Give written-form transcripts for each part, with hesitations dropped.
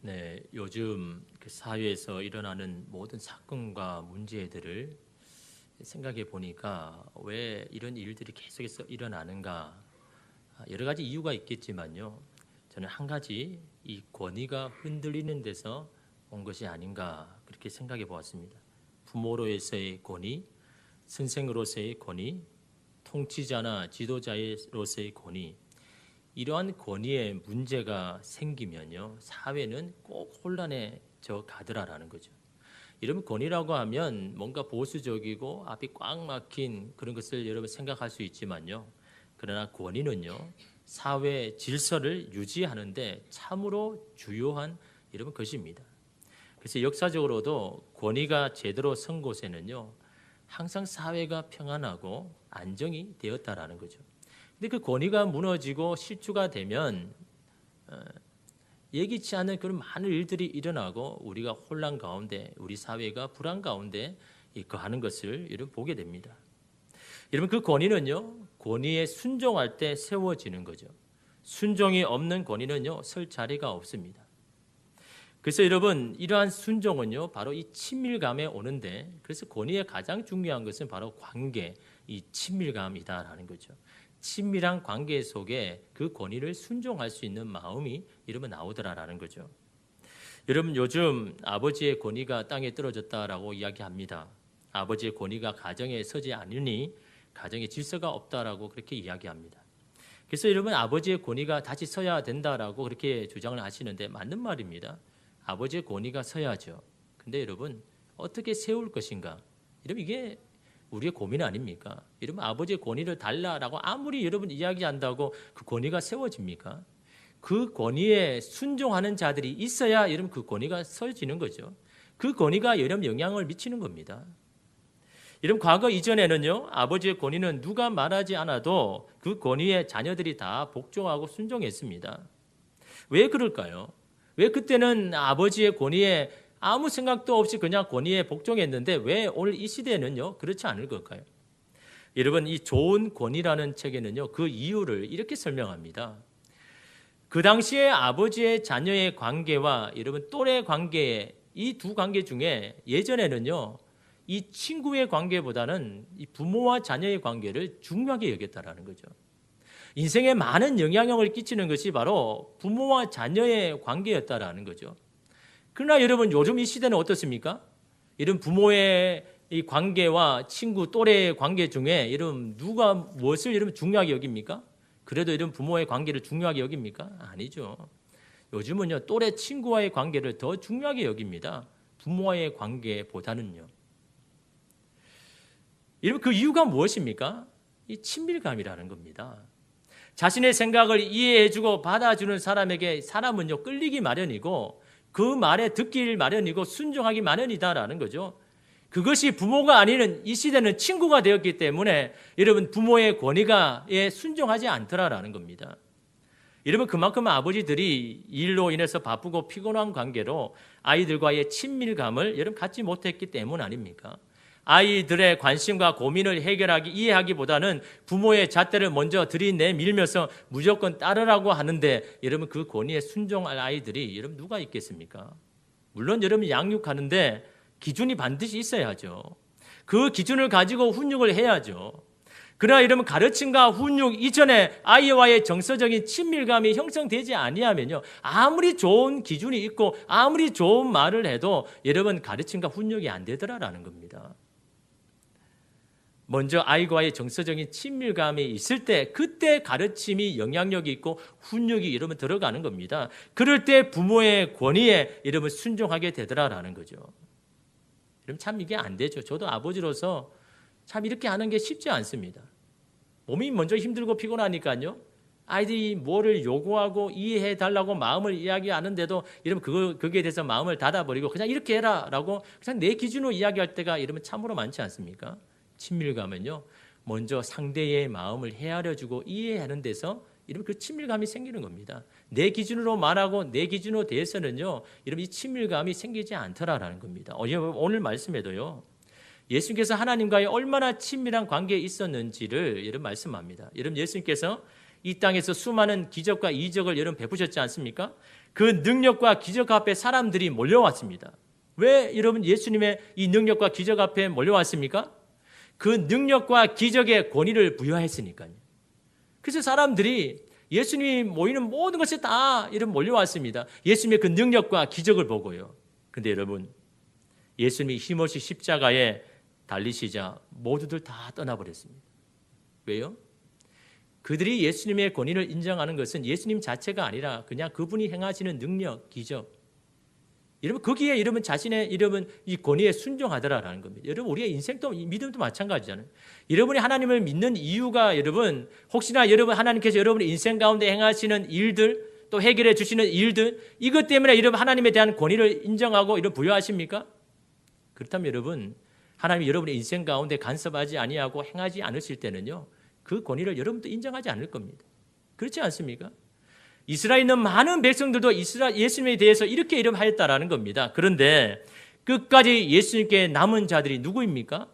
네, 요즘 그 사회에서 일어나는 모든 사건과 문제들을 생각해 보니까 왜 이런 일들이 계속해서 일어나는가? 여러 가지 이유가 있겠지만요. 저는 한 가지 이 권위가 흔들리는 데서 온 것이 아닌가 그렇게 생각해 보았습니다. 부모로서의 권위, 선생으로서의 권위, 통치자나 지도자로서의 권위, 이러한 권위에 문제가 생기면요, 사회는 꼭 혼란해져 가더라라는 거죠. 이러면 권위라고 하면 뭔가 보수적이고 앞이 꽉 막힌 그런 것을 여러분 생각할 수 있지만요, 그러나 권위는요, 사회 질서를 유지하는데 참으로 주요한 이런 것입니다. 그래서 역사적으로도 권위가 제대로 선 곳에는요, 항상 사회가 평안하고 안정이 되었다라는 거죠. 근데 그 권위가 무너지고 실추가 되면 예기치 않은 그런 많은 일들이 일어나고 우리가 혼란 가운데, 우리 사회가 불안 가운데 거하는 것을 여러분 보게 됩니다. 여러분, 그 권위는요, 권위에 순종할 때 세워지는 거죠. 순종이 없는 권위는요, 설 자리가 없습니다. 그래서 여러분, 이러한 순종은요, 바로 이 친밀감에 오는데, 그래서 권위의 가장 중요한 것은 바로 관계, 이 친밀감이다라는 거죠. 친밀한 관계 속에 그 권위를 순종할 수 있는 마음이 이러면 나오더라라는 거죠. 여러분, 요즘 아버지의 권위가 땅에 떨어졌다라고 이야기합니다. 아버지의 권위가 가정에 서지 않으니 가정에 질서가 없다라고 그렇게 이야기합니다. 그래서 여러분, 아버지의 권위가 다시 서야 된다라고 그렇게 주장을 하시는데 맞는 말입니다. 아버지의 권위가 서야죠. 근데 여러분, 어떻게 세울 것인가? 이러면 이게 우리의 고민 아닙니까? 이러면 아버지의 권위를 달라라고 아무리 여러분 이야기한다고 그 권위가 세워집니까? 그 권위에 순종하는 자들이 있어야 여러분 그 권위가 서지는 거죠. 그 권위가 여러분 영향을 미치는 겁니다. 여러분, 과거 이전에는요, 아버지의 권위는 누가 말하지 않아도 그 권위에 자녀들이 다 복종하고 순종했습니다. 왜 그럴까요? 왜 그때는 아버지의 권위에 아무 생각도 없이 그냥 권위에 복종했는데 왜 오늘 이 시대에는요, 그렇지 않을 걸까요? 여러분, 이 좋은 권위라는 책에는요, 그 이유를 이렇게 설명합니다. 그 당시에 아버지의 자녀의 관계와 여러분 또래 관계, 이 두 관계 중에 예전에는요, 이 친구의 관계보다는 이 부모와 자녀의 관계를 중요하게 여겼다라는 거죠. 인생에 많은 영향력을 끼치는 것이 바로 부모와 자녀의 관계였다라는 거죠. 그러나 여러분, 요즘 이 시대는 어떻습니까? 이런 부모의 이 관계와 친구 또래의 관계 중에 이런 누가 무엇을 여러분 중요하게 여깁니까? 그래도 이런 부모의 관계를 중요하게 여깁니까? 아니죠. 요즘은요, 또래 친구와의 관계를 더 중요하게 여깁니다. 부모와의 관계보다는요. 여러분, 그 이유가 무엇입니까? 이 친밀감이라는 겁니다. 자신의 생각을 이해해주고 받아주는 사람에게 사람은요, 끌리기 마련이고 그 말에 듣기 마련이고 순종하기 마련이다라는 거죠. 그것이 부모가 아닌 이 시대는 친구가 되었기 때문에 여러분, 부모의 권위가에 순종하지 않더라라는 겁니다. 여러분, 그만큼 아버지들이 일로 인해서 바쁘고 피곤한 관계로 아이들과의 친밀감을 여러분 갖지 못했기 때문 아닙니까? 아이들의 관심과 고민을 이해하기보다는 부모의 잣대를 먼저 들이내밀면서 무조건 따르라고 하는데 여러분, 그 권위에 순종할 아이들이 여러분 누가 있겠습니까? 물론 여러분 양육하는데 기준이 반드시 있어야죠. 그 기준을 가지고 훈육을 해야죠. 그러나 여러분, 가르침과 훈육 이전에 아이와의 정서적인 친밀감이 형성되지 아니하면요, 아무리 좋은 기준이 있고 아무리 좋은 말을 해도 여러분 가르침과 훈육이 안 되더라라는 겁니다. 먼저 아이와의 정서적인 친밀감이 있을 때 그때 가르침이 영향력이 있고 훈육이 여러분 들어가는 겁니다. 그럴 때 부모의 권위에 여러분 순종하게 되더라라는 거죠. 여러분, 참 이게 안 되죠. 저도 아버지로서 참 이렇게 하는 게 쉽지 않습니다. 몸이 먼저 힘들고 피곤하니까요, 아이들이 뭐를 요구하고 이해해 달라고 마음을 이야기하는데도 여러분 거기에 대해서 마음을 닫아버리고 그냥 이렇게 해라라고 그냥 내 기준으로 이야기할 때가 여러분 참으로 많지 않습니까? 친밀감은요, 먼저 상대의 마음을 헤아려주고 이해하는 데서 이러면 그 친밀감이 생기는 겁니다. 내 기준으로 말하고 내 기준으로 대해서는요, 이러면 이 친밀감이 생기지 않더라라는 겁니다. 오늘 말씀에도요, 예수님께서 하나님과의 얼마나 친밀한 관계에 있었는지를 여러분 말씀합니다. 여러분, 예수님께서 이 땅에서 수많은 기적과 이적을 여러분 베푸셨지 않습니까? 그 능력과 기적 앞에 사람들이 몰려왔습니다. 왜 여러분 예수님의 이 능력과 기적 앞에 몰려왔습니까? 그 능력과 기적의 권위를 부여했으니까요. 그래서 사람들이 예수님이 모이는 모든 것에 다 이런 몰려왔습니다. 예수님의 그 능력과 기적을 보고요. 근데 여러분, 예수님이 힘없이 십자가에 달리시자 모두들 다 떠나버렸습니다. 왜요? 그들이 예수님의 권위를 인정하는 것은 예수님 자체가 아니라 그냥 그분이 행하시는 능력, 기적. 여러분, 거기에 여러분 자신의 여러분 이 권위에 순종하더라라는 겁니다. 여러분, 우리의 인생도 믿음도 마찬가지잖아요. 여러분이 하나님을 믿는 이유가 여러분, 혹시나 여러분 하나님께서 여러분의 인생 가운데 행하시는 일들, 또 해결해 주시는 일들, 이것 때문에 여러분 하나님에 대한 권위를 인정하고 이런 부여하십니까? 그렇다면 여러분, 하나님이 여러분의 인생 가운데 간섭하지 아니하고 행하지 않으실 때는요, 그 권위를 여러분도 인정하지 않을 겁니다. 그렇지 않습니까? 이스라엘에 있는 많은 백성들도 예수님에 대해서 이렇게 이름하였다라는 겁니다. 그런데 끝까지 예수님께 남은 자들이 누구입니까?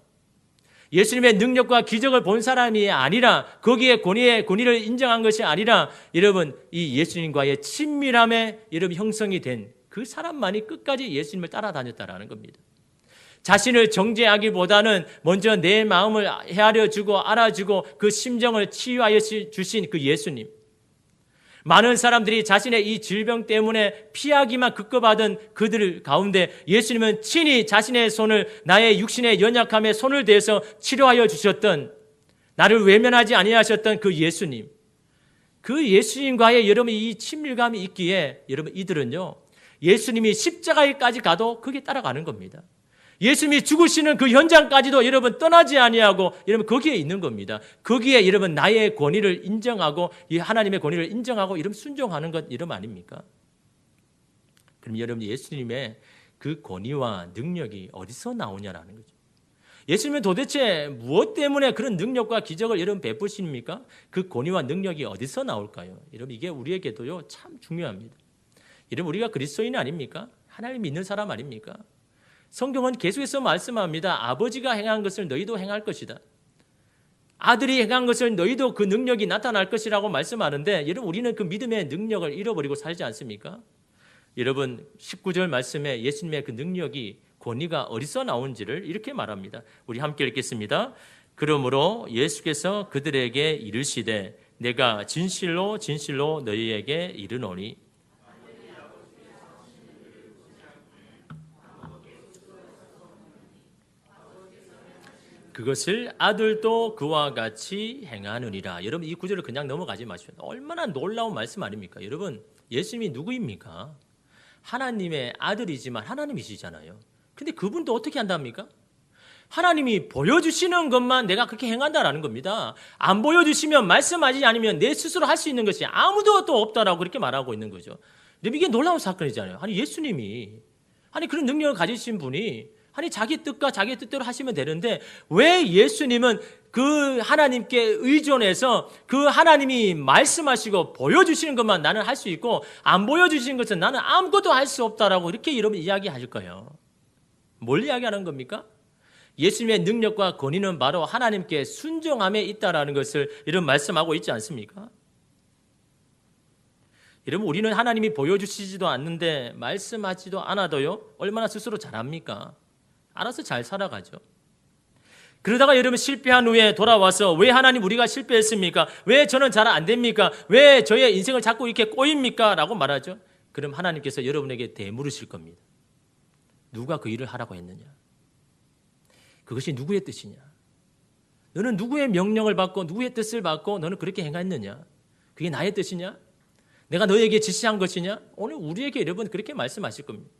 예수님의 능력과 기적을 본 사람이 아니라 거기에 권위를 인정한 것이 아니라 여러분 이 예수님과의 친밀함에 여러분 형성이 된 그 사람만이 끝까지 예수님을 따라다녔다라는 겁니다. 자신을 정죄하기보다는 먼저 내 마음을 헤아려주고 알아주고 그 심정을 치유하여 주신 그 예수님. 많은 사람들이 자신의 이 질병 때문에 피하기만 급급하던 그들 가운데 예수님은 친히 자신의 손을 나의 육신의 연약함에 손을 대서 치료하여 주셨던, 나를 외면하지 아니하셨던 그 예수님. 그 예수님과의 여러분 이 친밀감이 있기에 여러분 이들은요, 예수님이 십자가에까지 가도 그게 따라가는 겁니다. 예수님이 죽으시는 그 현장까지도 여러분 떠나지 아니하고 여러분 거기에 있는 겁니다. 거기에 여러분 나의 권위를 인정하고 이 하나님의 권위를 인정하고 이름 순종하는 것 이름 아닙니까? 그럼 여러분 예수님의 그 권위와 능력이 어디서 나오냐라는 거죠. 예수님은 도대체 무엇 때문에 그런 능력과 기적을 여러분 베푸십니까? 그 권위와 능력이 어디서 나올까요? 여러분 이게 우리에게도요 참 중요합니다. 여러분 우리가 그리스도인 아닙니까? 하나님 믿는 사람 아닙니까? 성경은 계속해서 말씀합니다. 아버지가 행한 것을 너희도 행할 것이다. 아들이 행한 것을 너희도 그 능력이 나타날 것이라고 말씀하는데 여러분 우리는 그 믿음의 능력을 잃어버리고 살지 않습니까? 여러분 19절 말씀에 예수님의 그 능력이 권위가 어디서 나온지를 이렇게 말합니다. 우리 함께 읽겠습니다. 그러므로 예수께서 그들에게 이르시되 내가 진실로 진실로 너희에게 이르노니 그것을 아들도 그와 같이 행하느니라. 여러분 이 구절을 그냥 넘어가지 마십시오. 얼마나 놀라운 말씀 아닙니까? 여러분 예수님이 누구입니까? 하나님의 아들이지만 하나님이시잖아요. 근데 그분도 어떻게 한답니까? 하나님이 보여주시는 것만 내가 그렇게 행한다라는 겁니다. 안 보여주시면 말씀하지 않으면 내 스스로 할 수 있는 것이 아무도 또 없다라고 그렇게 말하고 있는 거죠. 이게 놀라운 사건이잖아요. 아니 예수님이 그런 능력을 가지신 분이 자기 뜻과 자기 뜻대로 하시면 되는데 왜 예수님은 그 하나님께 의존해서 그 하나님이 말씀하시고 보여주시는 것만 나는 할 수 있고 안 보여주시는 것은 나는 아무것도 할 수 없다라고 이렇게 여러분 이야기하실 거예요. 뭘 이야기하는 겁니까? 예수님의 능력과 권위는 바로 하나님께 순종함에 있다라는 것을 이런 말씀하고 있지 않습니까? 여러분 우리는 하나님이 보여주시지도 않는데 말씀하지도 않아도요 얼마나 스스로 잘합니까? 알아서 잘 살아가죠. 그러다가 여러분 실패한 후에 돌아와서 왜 하나님 우리가 실패했습니까? 왜 저는 잘 안 됩니까? 왜 저의 인생을 자꾸 이렇게 꼬입니까? 라고 말하죠. 그럼 하나님께서 여러분에게 되물으실 겁니다. 누가 그 일을 하라고 했느냐? 그것이 누구의 뜻이냐? 너는 누구의 명령을 받고 누구의 뜻을 받고 너는 그렇게 행했느냐? 그게 나의 뜻이냐? 내가 너에게 지시한 것이냐? 오늘 우리에게 여러분 그렇게 말씀하실 겁니다.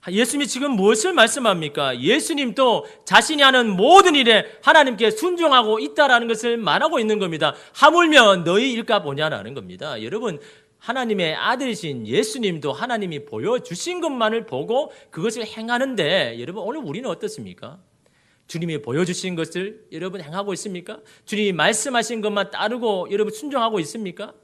예수님이 지금 무엇을 말씀합니까? 예수님도 자신이 하는 모든 일에 하나님께 순종하고 있다라는 것을 말하고 있는 겁니다. 하물며 너희 일까 보냐라는 겁니다. 여러분 하나님의 아들이신 예수님도 하나님이 보여주신 것만을 보고 그것을 행하는데 여러분 오늘 우리는 어떻습니까? 주님이 보여주신 것을 여러분 행하고 있습니까? 주님이 말씀하신 것만 따르고 여러분 순종하고 있습니까?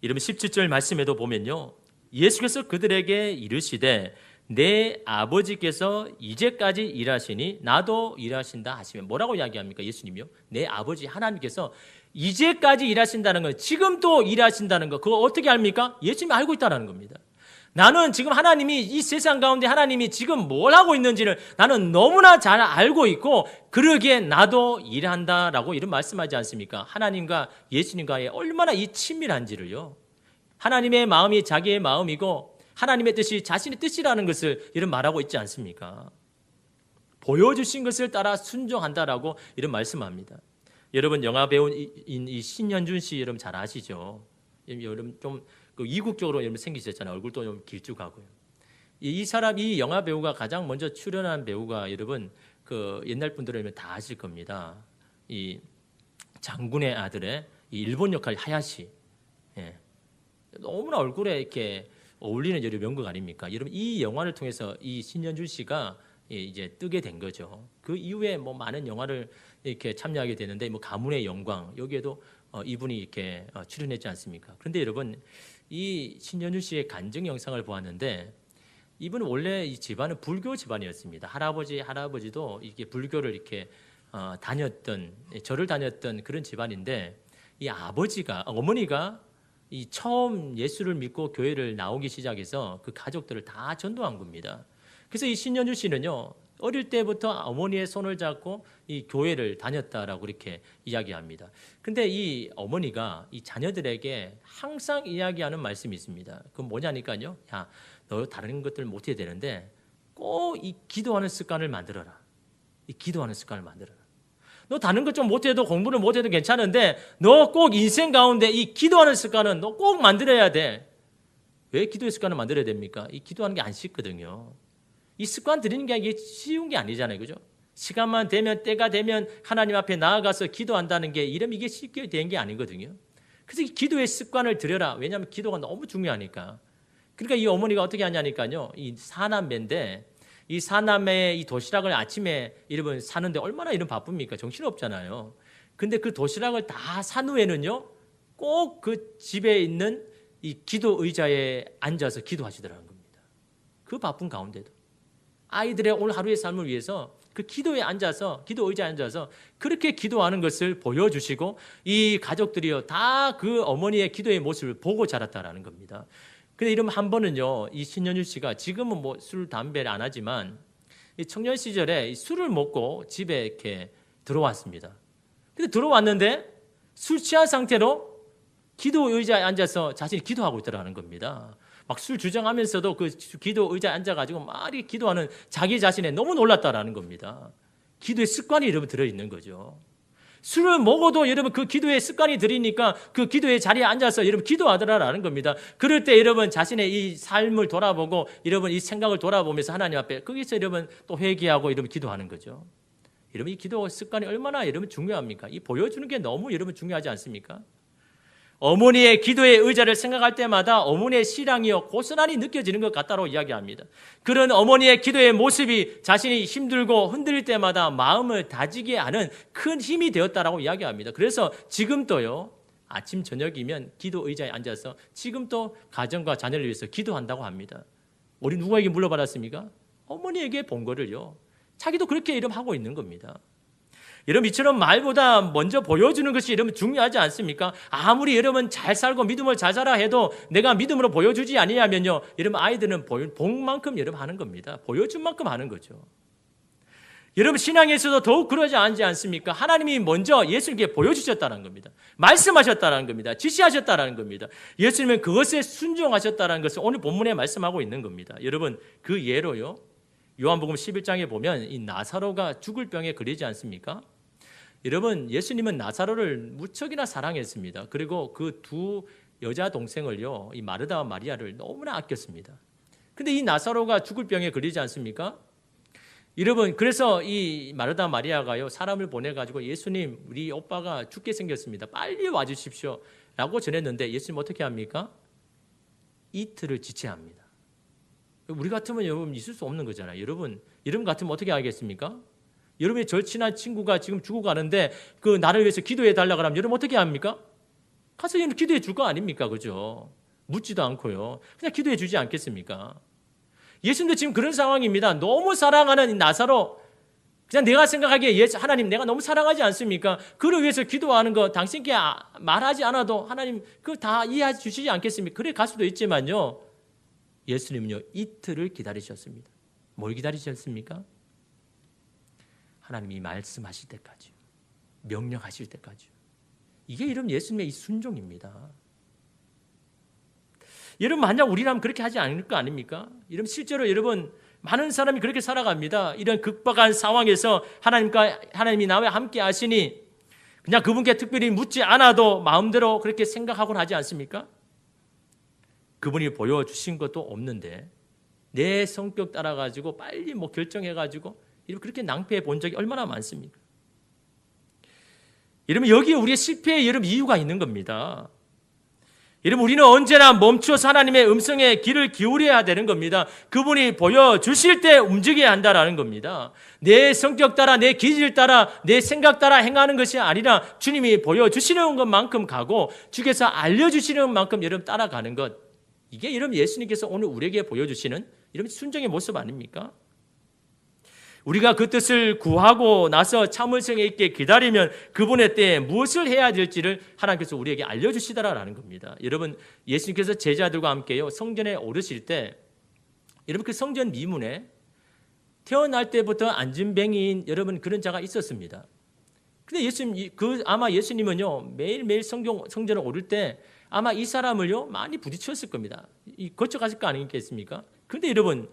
여러분 17절 말씀에도 보면요. 예수께서 그들에게 이르시되 내 아버지께서 이제까지 일하시니 나도 일하신다 하시면 뭐라고 이야기합니까? 예수님이요. 내 아버지 하나님께서 이제까지 일하신다는 건 지금 또 일하신다는 거 그거 어떻게 압니까? 예수님이 알고 있다는 겁니다. 나는 지금 하나님이 이 세상 가운데 하나님이 지금 뭘 하고 있는지를 나는 너무나 잘 알고 있고 그러기에 나도 일한다라고 이런 말씀하지 않습니까? 하나님과 예수님과의 얼마나 이 친밀한지를요. 하나님의 마음이 자기의 마음이고 하나님의 뜻이 자신의 뜻이라는 것을 이런 말하고 있지 않습니까? 보여주신 것을 따라 순종한다라고 이런 말씀합니다. 여러분 영화 배우인 이 신현준 씨 여러분 잘 아시죠? 여러분 좀 이국적으로 여러분 생기셨잖아요. 얼굴도 좀 길쭉하고요. 이 사람 이 영화 배우가 가장 먼저 출연한 배우가 여러분 그 옛날 분들은 다 아실 겁니다. 이 장군의 아들의 이 일본 역할 하야시. 예. 너무나 얼굴에 이렇게 어울리는 여러 명곡 아닙니까? 여러분 이 영화를 통해서 이 신현준 씨가 이제 뜨게 된 거죠. 그 이후에 뭐 많은 영화를 이렇게 참여하게 되는데 뭐 가문의 영광 여기에도 이분이 이렇게 출연했지 않습니까? 그런데 여러분 이 신현준 씨의 간증 영상을 보았는데 이분은 원래 이 집안은 불교 집안이었습니다. 할아버지도 이게 불교를 이렇게 다녔던 절을 다녔던 그런 집안인데 이 어머니가 이 처음 예수를 믿고 교회를 나오기 시작해서 그 가족들을 다 전도한 겁니다. 그래서 이 신현주 씨는요 어릴 때부터 어머니의 손을 잡고 이 교회를 다녔다라고 이렇게 이야기합니다. 근데 이 어머니가 이 자녀들에게 항상 이야기하는 말씀이 있습니다. 그건 뭐냐니까요. 야, 너 다른 것들 못해야 되는데 꼭 이 기도하는 습관을 만들어라. 이 기도하는 습관을 만들어라. 너 다른 것 좀 못해도 공부를 못해도 괜찮은데 너 꼭 인생 가운데 이 기도하는 습관은 너 꼭 만들어야 돼. 왜 기도의 습관을 만들어야 됩니까? 이 기도하는 게 안 쉽거든요. 이 습관 들이는 게 이게 쉬운 게 아니잖아요. 그죠? 시간만 되면 때가 되면 하나님 앞에 나아가서 기도한다는 게 이게 쉽게 된 게 아니거든요. 그래서 이 기도의 습관을 들여라. 왜냐하면 기도가 너무 중요하니까. 그러니까 이 어머니가 어떻게 하냐니까요. 이 사남매인데 이 사남매의 이 도시락을 아침에 여러분 사는데 얼마나 이런 바쁩니까? 정신없잖아요. 근데 그 도시락을 다 산 후에는요. 꼭 그 집에 있는 이 기도 의자에 앉아서 기도하시더라는 겁니다. 그 바쁜 가운데도. 아이들의 오늘 하루의 삶을 위해서 그 기도 의자에 앉아서 그렇게 기도하는 것을 보여주시고 이 가족들이요 다 그 어머니의 기도의 모습을 보고 자랐다라는 겁니다. 근데 이러면 한 번은요 이 신현주 씨가 지금은 뭐 술 담배를 안 하지만 이 청년 시절에 술을 먹고 집에 이렇게 들어왔습니다. 근데 들어왔는데 술 취한 상태로 기도 의자에 앉아서 자신이 기도하고 있더라는 겁니다. 막 술 주정하면서도 그 기도 의자에 앉아가지고 막 기도하는 자기 자신에 너무 놀랐다라는 겁니다. 기도의 습관이 여러분 들어있는 거죠. 술을 먹어도 여러분 그 기도의 습관이 들이니까 그 기도의 자리에 앉아서 여러분 기도하더라라는 겁니다. 그럴 때 여러분 자신의 이 삶을 돌아보고 여러분 이 생각을 돌아보면서 하나님 앞에 거기서 여러분 또 회개하고 여러분 기도하는 거죠. 여러분 이 기도 습관이 얼마나 여러분 중요합니까? 이 보여주는 게 너무 여러분 중요하지 않습니까? 어머니의 기도의 의자를 생각할 때마다 어머니의 시량이요 고스란히 느껴지는 것 같다고 이야기합니다. 그런 어머니의 기도의 모습이 자신이 힘들고 흔들릴 때마다 마음을 다지게 하는 큰 힘이 되었다라고 이야기합니다. 그래서 지금도요 아침 저녁이면 기도 의자에 앉아서 지금도 가정과 자녀를 위해서 기도한다고 합니다. 우리 누구에게 물려받았습니까? 어머니에게 본 거를요. 자기도 그렇게 하고 있는 겁니다. 여러분 이처럼 말보다 먼저 보여주는 것이 여러분 중요하지 않습니까? 아무리 여러분 잘 살고 믿음을 잘 살아 해도 내가 믿음으로 보여주지 아니냐면요. 여러분 아이들은 본 만큼 여러분 하는 겁니다. 보여준 만큼 하는 거죠. 여러분 신앙에서도 더욱 그러지 않습니까? 하나님이 먼저 예수님께 보여주셨다는 겁니다. 말씀하셨다는 겁니다. 지시하셨다는 겁니다. 예수님은 그것에 순종하셨다는 것을 오늘 본문에 말씀하고 있는 겁니다. 여러분 그 예로요. 요한복음 11장에 보면 이 나사로가 죽을 병에 걸리지 않습니까? 여러분 예수님은 나사로를 무척이나 사랑했습니다. 그리고 그 두 여자 동생을요, 이 마르다와 마리아를 너무나 아꼈습니다. 근데 이 나사로가 죽을 병에 걸리지 않습니까? 여러분 그래서 이 마르다 마리아가요 사람을 보내가지고 예수님 우리 오빠가 죽게 생겼습니다. 빨리 와주십시오 라고 전했는데 예수님 어떻게 합니까? 이틀을 지체합니다. 우리 같으면 여러분 있을 수 없는 거잖아요. 여러분 같으면 어떻게 하겠습니까? 여러분의 절친한 친구가 지금 죽어가는데 그 나를 위해서 기도해 달라고 하면 여러분 어떻게 합니까? 가서 기도해 줄 거 아닙니까? 그죠? 묻지도 않고요. 그냥 기도해 주지 않겠습니까? 예수님도 지금 그런 상황입니다. 너무 사랑하는 이 나사로, 그냥 내가 생각하기에 하나님 내가 너무 사랑하지 않습니까? 그를 위해서 기도하는 거 당신께 말하지 않아도 하나님 그거 다 이해해 주시지 않겠습니까? 그래 갈 수도 있지만요. 예수님은요 이틀을 기다리셨습니다. 뭘 기다리셨습니까? 하나님이 말씀하실 때까지요. 명령하실 때까지요. 이게 이런 예수님의 이 순종입니다. 여러분 만약 우리라면 그렇게 하지 않을 거 아닙니까? 여러분 실제로 여러분 많은 사람이 그렇게 살아갑니다. 이런 극박한 상황에서 하나님이 나와 함께 하시니 그냥 그분께 특별히 묻지 않아도 마음대로 그렇게 생각하곤 하지 않습니까? 그분이 보여주신 것도 없는데 내 성격 따라가지고 빨리 결정해가지고 그렇게 낭패해 본 적이 얼마나 많습니까? 여러분 여기에 우리의 실패의 여러분 이유가 있는 겁니다. 여러분 우리는 언제나 멈춰서 하나님의 음성에 귀를 기울여야 되는 겁니다. 그분이 보여주실 때 움직여야 한다는 겁니다. 내 성격 따라 내 기질 따라 내 생각 따라 행하는 것이 아니라 주님이 보여주시는 것만큼 가고 주께서 알려주시는 만큼 여러분 따라가는 것. 이게 여러분 예수님께서 오늘 우리에게 보여주시는 여러분 순종의 모습 아닙니까? 우리가 그 뜻을 구하고 나서 참을성 있게 기다리면 그분의 때에 무엇을 해야 될지를 하나님께서 우리에게 알려주시더라라는 겁니다. 여러분 예수님께서 제자들과 함께요 성전에 오르실 때 여러분 그 성전 미문에 태어날 때부터 안진뱅이인 여러분 그런 자가 있었습니다. 근데 아마 예수님은요 매일매일 성전에 오를 때 아마 이 사람을요 많이 부딪혔을 겁니다. 거쳐갔을 거 아니겠습니까? 그런데 여러분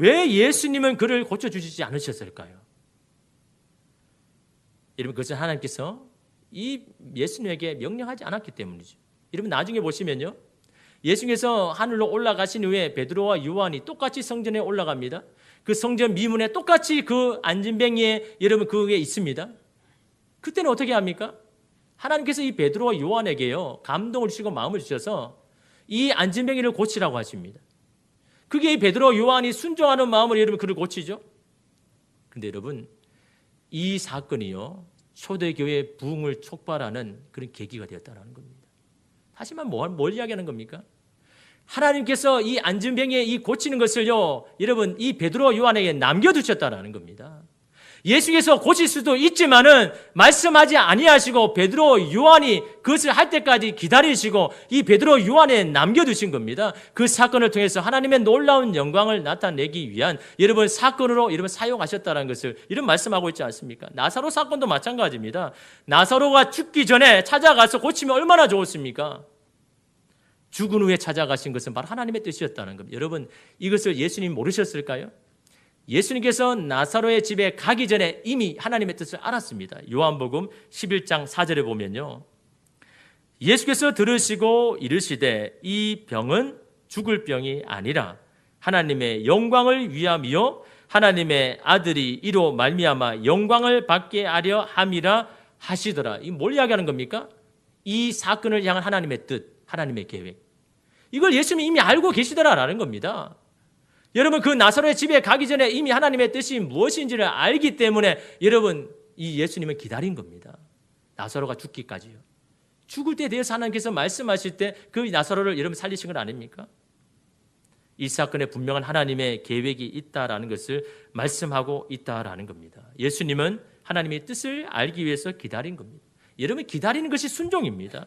왜 예수님은 그를 고쳐주시지 않으셨을까요? 여러분 그것은 하나님께서 이 예수님에게 명령하지 않았기 때문이죠. 여러분 나중에 보시면요 예수님께서 하늘로 올라가신 후에 베드로와 요한이 똑같이 성전에 올라갑니다. 그 성전 미문에 똑같이 그 안진뱅이에 여러분 그게 있습니다. 그때는 어떻게 합니까? 하나님께서 이 베드로와 요한에게요 감동을 주시고 마음을 주셔서 이 안진뱅이를 고치라고 하십니다. 그게 이 베드로 요한이 순종하는 마음으로 여러분 그를 고치죠. 그런데 여러분 이 사건이요 초대교회의 부흥을 촉발하는 그런 계기가 되었다는 겁니다. 다시 말해 뭘 이야기하는 겁니까? 하나님께서 이 안진뱅이의 이 고치는 것을요 여러분 이 베드로 요한에게 남겨두셨다는 겁니다. 예수께서 고칠 수도 있지만은 말씀하지 아니하시고 베드로 요한이 그것을 할 때까지 기다리시고 이 베드로 요한에 남겨두신 겁니다. 그 사건을 통해서 하나님의 놀라운 영광을 나타내기 위한 여러분 사건으로 여러분 사용하셨다는 것을 이런 말씀하고 있지 않습니까? 나사로 사건도 마찬가지입니다. 나사로가 죽기 전에 찾아가서 고치면 얼마나 좋았습니까? 죽은 후에 찾아가신 것은 바로 하나님의 뜻이었다는 겁니다. 여러분 이것을 예수님 모르셨을까요? 예수님께서 나사로의 집에 가기 전에 이미 하나님의 뜻을 알았습니다. 요한복음 11장 4절에 보면요. 예수께서 들으시고 이르시되 이 병은 죽을 병이 아니라 하나님의 영광을 위함이요 하나님의 아들이 이로 말미암아 영광을 받게 하려 함이라 하시더라. 이 뭘 이야기하는 겁니까? 이 사건을 향한 하나님의 뜻, 하나님의 계획. 이걸 예수님이 이미 알고 계시더라라는 겁니다. 여러분 그 나사로의 집에 가기 전에 이미 하나님의 뜻이 무엇인지를 알기 때문에 여러분 이 예수님은 기다린 겁니다. 나사로가 죽기까지요. 죽을 때 대해서 하나님께서 말씀하실 때 그 나사로를 여러분 살리신 건 아닙니까? 이 사건에 분명한 하나님의 계획이 있다라는 것을 말씀하고 있다라는 겁니다. 예수님은 하나님의 뜻을 알기 위해서 기다린 겁니다. 여러분 기다리는 것이 순종입니다.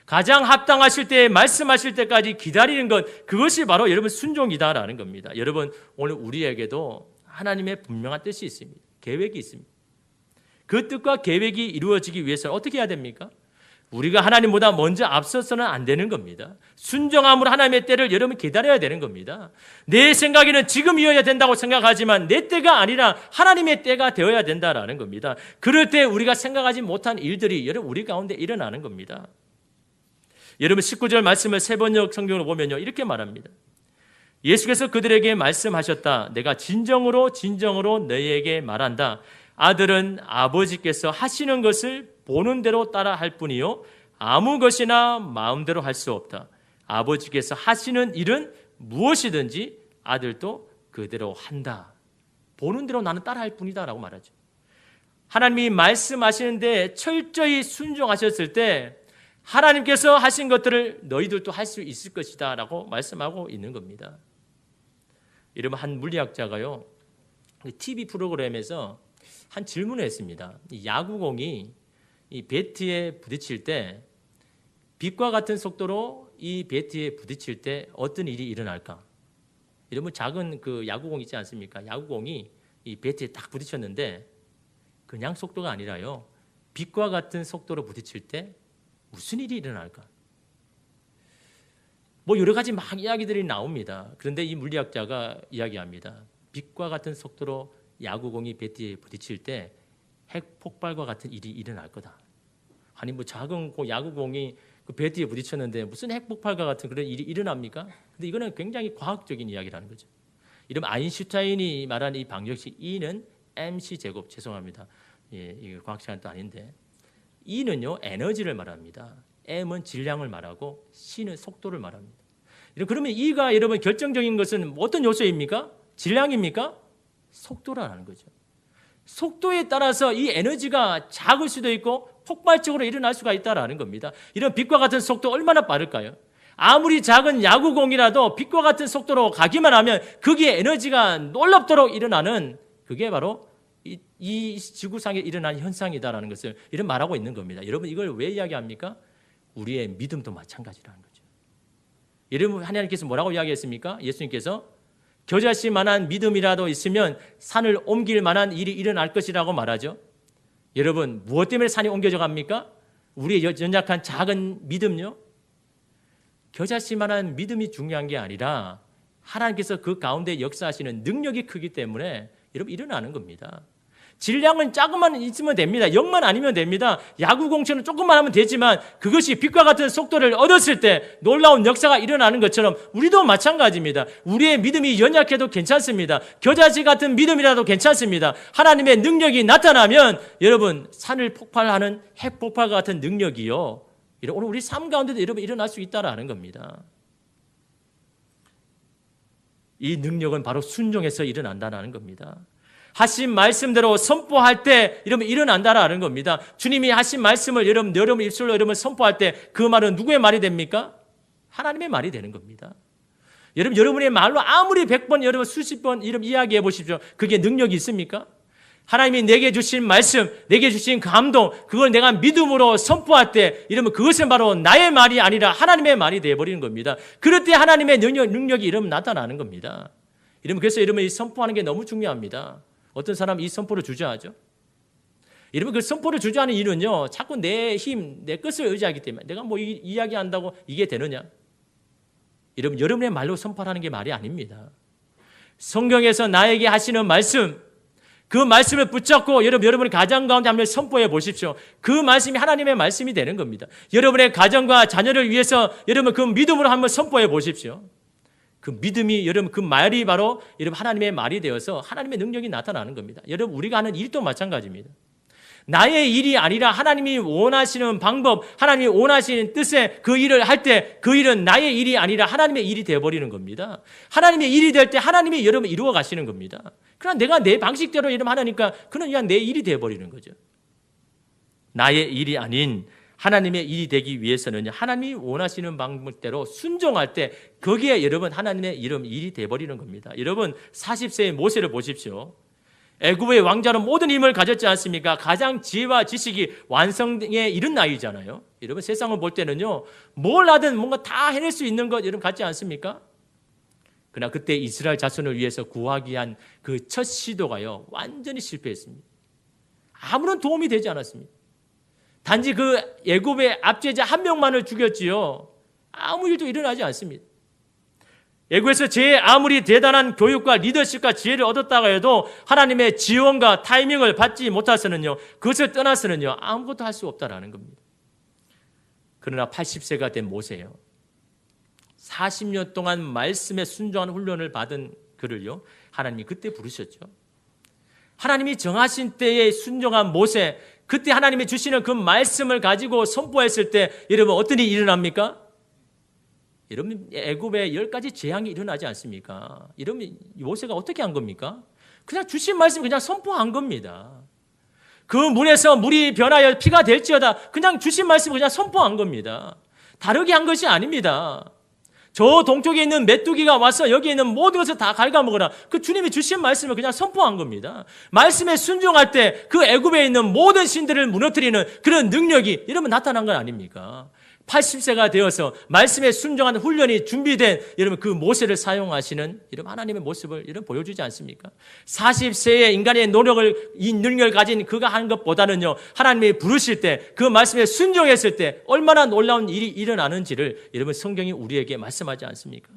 가장 합당하실 때 말씀하실 때까지 기다리는 것 그것이 바로 여러분 순종이다라는 겁니다. 여러분 오늘 우리에게도 하나님의 분명한 뜻이 있습니다. 계획이 있습니다. 그 뜻과 계획이 이루어지기 위해서는 어떻게 해야 됩니까? 우리가 하나님보다 먼저 앞서서는 안 되는 겁니다. 순종함으로 하나님의 때를 여러분 기다려야 되는 겁니다. 내 생각에는 지금이어야 된다고 생각하지만 내 때가 아니라 하나님의 때가 되어야 된다라는 겁니다. 그럴 때 우리가 생각하지 못한 일들이 여러분 우리 가운데 일어나는 겁니다. 여러분 19절 말씀을 세번역 성경으로 보면요 이렇게 말합니다. 예수께서 그들에게 말씀하셨다. 내가 진정으로 너희에게 말한다. 아들은 아버지께서 하시는 것을 보는 대로 따라 할 뿐이요 아무 것이나 마음대로 할 수 없다. 아버지께서 하시는 일은 무엇이든지 아들도 그대로 한다. 보는 대로 나는 따라 할 뿐이다 라고 말하죠. 하나님이 말씀하시는데 철저히 순종하셨을 때 하나님께서 하신 것들을 너희들도 할 수 있을 것이다 라고 말씀하고 있는 겁니다. 이러면 한 물리학자가요, TV 프로그램에서 한 질문을 했습니다. 이 야구공이 이 배트에 부딪힐 때 빛과 같은 속도로 이 배트에 부딪힐 때 어떤 일이 일어날까? 이러면 작은 그 야구공 있지 않습니까? 야구공이 이 배트에 딱 부딪혔는데 그냥 속도가 아니라요, 빛과 같은 속도로 부딪힐 때 무슨 일이 일어날까? 뭐 여러 가지 막 이야기들이 나옵니다. 그런데 이 물리학자가 이야기합니다. 빛과 같은 속도로 야구공이 배트에 부딪힐 때 핵폭발과 같은 일이 일어날 거다. 아니 뭐 작은 야구공이 그 배트에 부딪혔는데 무슨 핵폭발과 같은 그런 일이 일어납니까? 근데 이거는 굉장히 과학적인 이야기라는 거죠. 이러면 아인슈타인이 말한 이 방정식 E는 mc 제곱, 죄송합니다. 예, 이게 과학 시간도 아닌데, E는요 에너지를 말합니다. M은 질량을 말하고 C는 속도를 말합니다. 그러면 E가 여러분 결정적인 것은 어떤 요소입니까? 질량입니까? 속도라는 거죠. 속도에 따라서 이 에너지가 작을 수도 있고 폭발적으로 일어날 수가 있다라는 겁니다. 이런 빛과 같은 속도 얼마나 빠를까요? 아무리 작은 야구공이라도 빛과 같은 속도로 가기만 하면 거기에 에너지가 놀랍도록 일어나는, 그게 바로 이 지구상에 일어난 현상이다라는 것을 이런 말하고 있는 겁니다. 여러분 이걸 왜 이야기합니까? 우리의 믿음도 마찬가지라는 거죠. 여러분 하나님께서 뭐라고 이야기했습니까? 예수님께서 겨자씨만한 믿음이라도 있으면 산을 옮길 만한 일이 일어날 것이라고 말하죠. 여러분 무엇 때문에 산이 옮겨져 갑니까? 우리의 연약한 작은 믿음요. 겨자씨만한 믿음이 중요한 게 아니라 하나님께서 그 가운데 역사하시는 능력이 크기 때문에 여러분 일어나는 겁니다. 질량은 조금만 있으면 됩니다. 0만 아니면 됩니다. 야구공처럼 조금만 하면 되지만 그것이 빛과 같은 속도를 얻었을 때 놀라운 역사가 일어나는 것처럼 우리도 마찬가지입니다. 우리의 믿음이 연약해도 괜찮습니다. 겨자씨 같은 믿음이라도 괜찮습니다. 하나님의 능력이 나타나면 여러분 산을 폭발하는 핵폭발과 같은 능력이요, 오늘 우리 삶 가운데도 여러분 일어날 수 있다라는 겁니다. 이 능력은 바로 순종해서 일어난다는 겁니다. 하신 말씀대로 선포할 때 여러분 일어난다라는 겁니다. 주님이 하신 말씀을 여러분 입술로 여러분 선포할 때 그 말은 누구의 말이 됩니까? 하나님의 말이 되는 겁니다. 여러분의 말로 아무리 100번 여러분 수십 번 이름 이야기해 보십시오. 그게 능력이 있습니까? 하나님이 내게 주신 말씀, 내게 주신 감동, 그걸 내가 믿음으로 선포할 때 이러면 그것은 바로 나의 말이 아니라 하나님의 말이 되어버리는 겁니다. 그럴 때 하나님의 능력이 이러면 나타나는 겁니다. 이러면 그래서 여러분 이 선포하는 게 너무 중요합니다. 어떤 사람 이 선포를 주저하죠. 여러분 그 선포를 주저하는 이유는요, 자꾸 내 힘, 내 것을 의지하기 때문에 내가 뭐 이야기한다고 이게 되느냐? 여러분의 말로 선포하는 게 말이 아닙니다. 성경에서 나에게 하시는 말씀, 그 말씀을 붙잡고 여러분의 가정 가운데 한번 선포해 보십시오. 그 말씀이 하나님의 말씀이 되는 겁니다. 여러분의 가정과 자녀를 위해서 여러분 그 믿음으로 한번 선포해 보십시오. 그 믿음이 여러분 그 말이 바로 여러분 하나님의 말이 되어서 하나님의 능력이 나타나는 겁니다. 여러분 우리가 하는 일도 마찬가지입니다. 나의 일이 아니라 하나님이 원하시는 방법, 하나님이 원하시는 뜻에 그 일을 할 때 그 일은 나의 일이 아니라 하나님의 일이 되어버리는 겁니다. 하나님의 일이 될 때 하나님이 여러분 이루어 가시는 겁니다. 그러나 내가 내 방식대로 여러분 하나니까 그는 그냥 내 일이 되어버리는 거죠. 나의 일이 아닌 하나님의 일이 되기 위해서는 하나님이 원하시는 방법대로 순종할 때 거기에 여러분 하나님의 일이 되어버리는 겁니다. 여러분 40세의 모세를 보십시오. 애굽의 왕자는 모든 힘을 가졌지 않습니까? 가장 지혜와 지식이 완성에 이른 나이잖아요. 여러분 세상을 볼 때는요, 뭘 하든 뭔가 다 해낼 수 있는 것 여러분 같지 않습니까? 그러나 그때 이스라엘 자손을 위해서 구하기 위한 그 첫 시도가요, 완전히 실패했습니다. 아무런 도움이 되지 않았습니다. 단지 그 애굽의 압제자 한 명만을 죽였지요. 아무 일도 일어나지 않습니다. 애굽에서 아무리 대단한 교육과 리더십과 지혜를 얻었다고 해도 하나님의 지원과 타이밍을 받지 못해서는요, 그것을 떠나서는요, 아무것도 할 수 없다라는 겁니다. 그러나 80세가 된 모세요, 40년 동안 말씀에 순종한 훈련을 받은 그를요, 하나님이 그때 부르셨죠. 하나님이 정하신 때에 순종한 모세, 그때 하나님이 주시는 그 말씀을 가지고 선포했을 때 여러분 어떤 일이 일어납니까? 여러분 애굽에 10가지 재앙이 일어나지 않습니까? 여러분 모세가 어떻게 한 겁니까? 그냥 주신 말씀 그냥 선포한 겁니다. 그 물에서 물이 변하여 피가 될지어다, 그냥 주신 말씀 그냥 선포한 겁니다. 다르게 한 것이 아닙니다. 저 동쪽에 있는 메뚜기가 와서 여기 있는 모든 것을 다 갉아먹어라. 그 주님이 주신 말씀을 그냥 선포한 겁니다. 말씀에 순종할 때 그 애굽에 있는 모든 신들을 무너뜨리는 그런 능력이 여러분 나타난 건 아닙니까? 80세가 되어서 말씀에 순종하는 훈련이 준비된 여러분 그 모세를 사용하시는 여러분 하나님의 모습을 여러분 보여주지 않습니까? 40세의 인간의 노력을 이 능력을 가진 그가 하는 것보다는요 하나님이 부르실 때 그 말씀에 순종했을 때 얼마나 놀라운 일이 일어나는지를 여러분 성경이 우리에게 말씀하지 않습니까?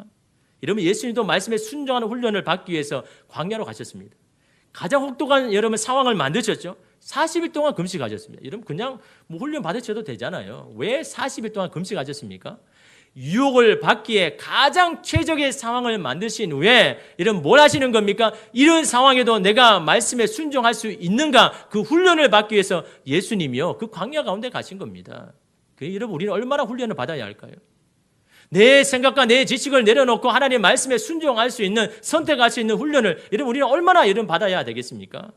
여러분 예수님도 말씀에 순종하는 훈련을 받기 위해서 광야로 가셨습니다. 가장 혹독한 여러분 상황을 만드셨죠. 40일 동안 금식하셨습니다. 여러분 그냥 뭐 훈련 받으셔도 되잖아요. 왜 40일 동안 금식하셨습니까? 유혹을 받기에 가장 최적의 상황을 만드신 후에 여러분 뭘 하시는 겁니까? 이런 상황에도 내가 말씀에 순종할 수 있는가? 그 훈련을 받기 위해서 예수님이요 그 광야 가운데 가신 겁니다. 여러분 우리는 얼마나 훈련을 받아야 할까요? 내 생각과 내 지식을 내려놓고 하나님의 말씀에 순종할 수 있는 선택할 수 있는 훈련을 여러분 우리는 얼마나 여러분 받아야 되겠습니까?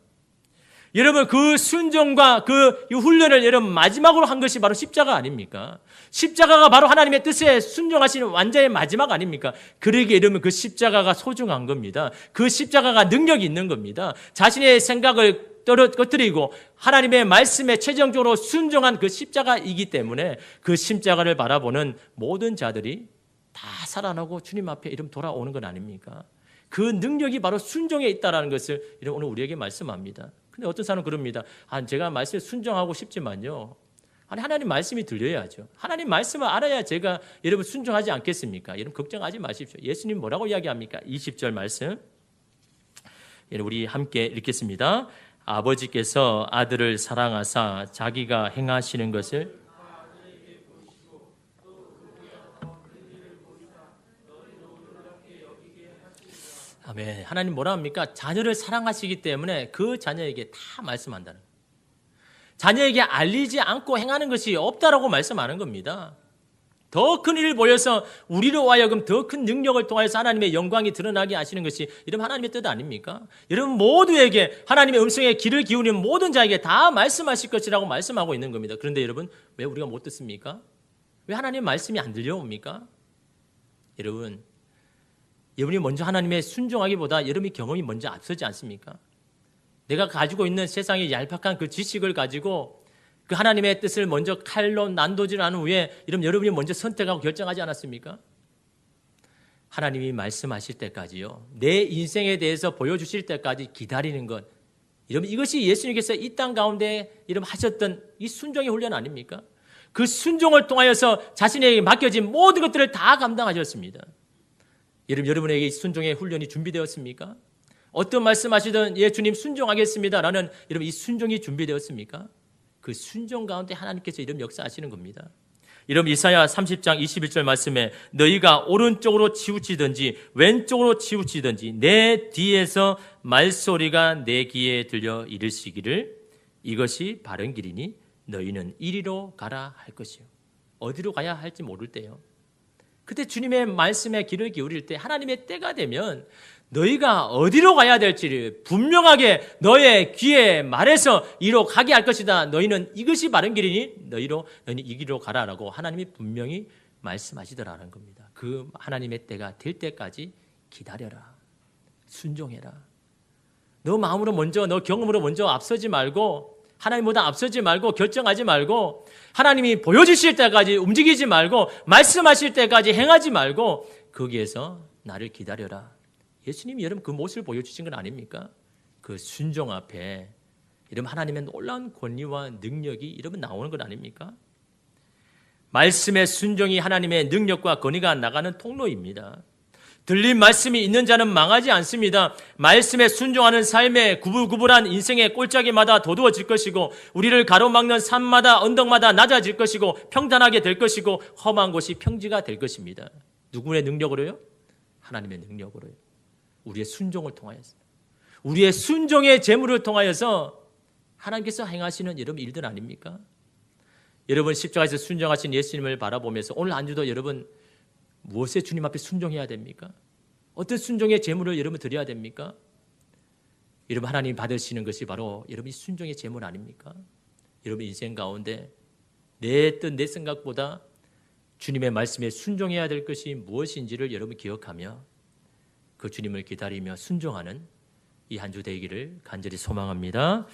여러분 그 순종과 그 훈련을 여러분 마지막으로 한 것이 바로 십자가 아닙니까? 십자가가 바로 하나님의 뜻에 순종하시는 완전의 마지막 아닙니까? 그러기에 여러분 그 십자가가 소중한 겁니다. 그 십자가가 능력이 있는 겁니다. 자신의 생각을 꺼뜨리고 하나님의 말씀에 최종적으로 순종한 그 십자가이기 때문에 그 십자가를 바라보는 모든 자들이 다 살아나고 주님 앞에 이름 돌아오는 건 아닙니까? 그 능력이 바로 순종에 있다는 것을 오늘 우리에게 말씀합니다. 근데 어떤 사람은 그럽니다. 제가 말씀에 순종하고 싶지만요. 하나님 말씀이 들려야죠. 하나님 말씀을 알아야 제가 여러분 순종하지 않겠습니까? 여러분 걱정하지 마십시오. 예수님 뭐라고 이야기합니까? 20절 말씀. 우리 함께 읽겠습니다. 아버지께서 아들을 사랑하사 자기가 행하시는 것을 아멘. 하나님 뭐라 합니까? 자녀를 사랑하시기 때문에 그 자녀에게 다 말씀한다는 거예요. 자녀에게 알리지 않고 행하는 것이 없다라고 말씀하는 겁니다. 더 큰 일을 보여서 우리로 하여금 더 큰 능력을 통해서 하나님의 영광이 드러나게 하시는 것이 이런 하나님의 뜻 아닙니까? 여러분 모두에게 하나님의 음성에 귀를 기울이는 모든 자에게 다 말씀하실 것이라고 말씀하고 있는 겁니다. 그런데 여러분 왜 우리가 못 듣습니까? 왜 하나님의 말씀이 안 들려옵니까? 여러분이 먼저 하나님의 순종하기보다 여러분의 경험이 먼저 앞서지 않습니까? 내가 가지고 있는 세상의 얄팍한 그 지식을 가지고 그 하나님의 뜻을 먼저 칼로 난도질한 후에 여러분이 먼저 선택하고 결정하지 않았습니까? 하나님이 말씀하실 때까지요. 내 인생에 대해서 보여주실 때까지 기다리는 것. 여러분 이것이 예수님께서 이 땅 가운데 하셨던 이 순종의 훈련 아닙니까? 그 순종을 통하여서 자신에게 맡겨진 모든 것들을 다 감당하셨습니다. 여러분에게 이 순종의 훈련이 준비되었습니까? 어떤 말씀하시든 예 주님 순종하겠습니다 라는 여러분 이 순종이 준비되었습니까? 그 순종 가운데 하나님께서 이런 역사하시는 겁니다. 여러분 이사야 30장 21절 말씀에 너희가 오른쪽으로 치우치든지 왼쪽으로 치우치든지 내 뒤에서 말소리가 내 귀에 들려 이르시기를 이것이 바른 길이니 너희는 이리로 가라 할 것이요. 어디로 가야 할지 모를 때요. 그때 주님의 말씀에 귀를 기울일 때 하나님의 때가 되면 너희가 어디로 가야 될지를 분명하게 너의 귀에 말해서 이로 가게 할 것이다. 너희는 이것이 바른 길이니 너희는 이 길로 가라라고 하나님이 분명히 말씀하시더라는 겁니다. 그 하나님의 때가 될 때까지 기다려라. 순종해라. 너 마음으로 먼저 너 경험으로 먼저 앞서지 말고 하나님보다 앞서지 말고 결정하지 말고 하나님이 보여주실 때까지 움직이지 말고 말씀하실 때까지 행하지 말고 거기에서 나를 기다려라. 예수님이 여러분 그 모습을 보여주신 건 아닙니까? 그 순종 앞에 여러분 하나님의 놀라운 권위와 능력이 여러분 나오는 건 아닙니까? 말씀의 순종이 하나님의 능력과 권위가 나가는 통로입니다. 들린 말씀이 있는 자는 망하지 않습니다. 말씀에 순종하는 삶에 구불구불한 인생의 꼴짜기마다 도두어질 것이고 우리를 가로막는 산마다 언덕마다 낮아질 것이고 평탄하게 될 것이고 험한 곳이 평지가 될 것입니다. 누구의 능력으로요? 하나님의 능력으로요. 우리의 순종을 통하여서 우리의 순종의 재물을 통하여서 하나님께서 행하시는 여러분 일들 아닙니까? 여러분 십자가에서 순종하신 예수님을 바라보면서 오늘 한 주도 여러분 무엇에 주님 앞에 순종해야 됩니까? 어떤 순종의 재물을 여러분 드려야 됩니까? 여러분 하나님 받으시는 것이 바로 여러분이 순종의 재물 아닙니까? 여러분 인생 가운데 내 뜻 내 생각보다 주님의 말씀에 순종해야 될 것이 무엇인지를 여러분 기억하며 그 주님을 기다리며 순종하는 이 한 주 되기를 간절히 소망합니다.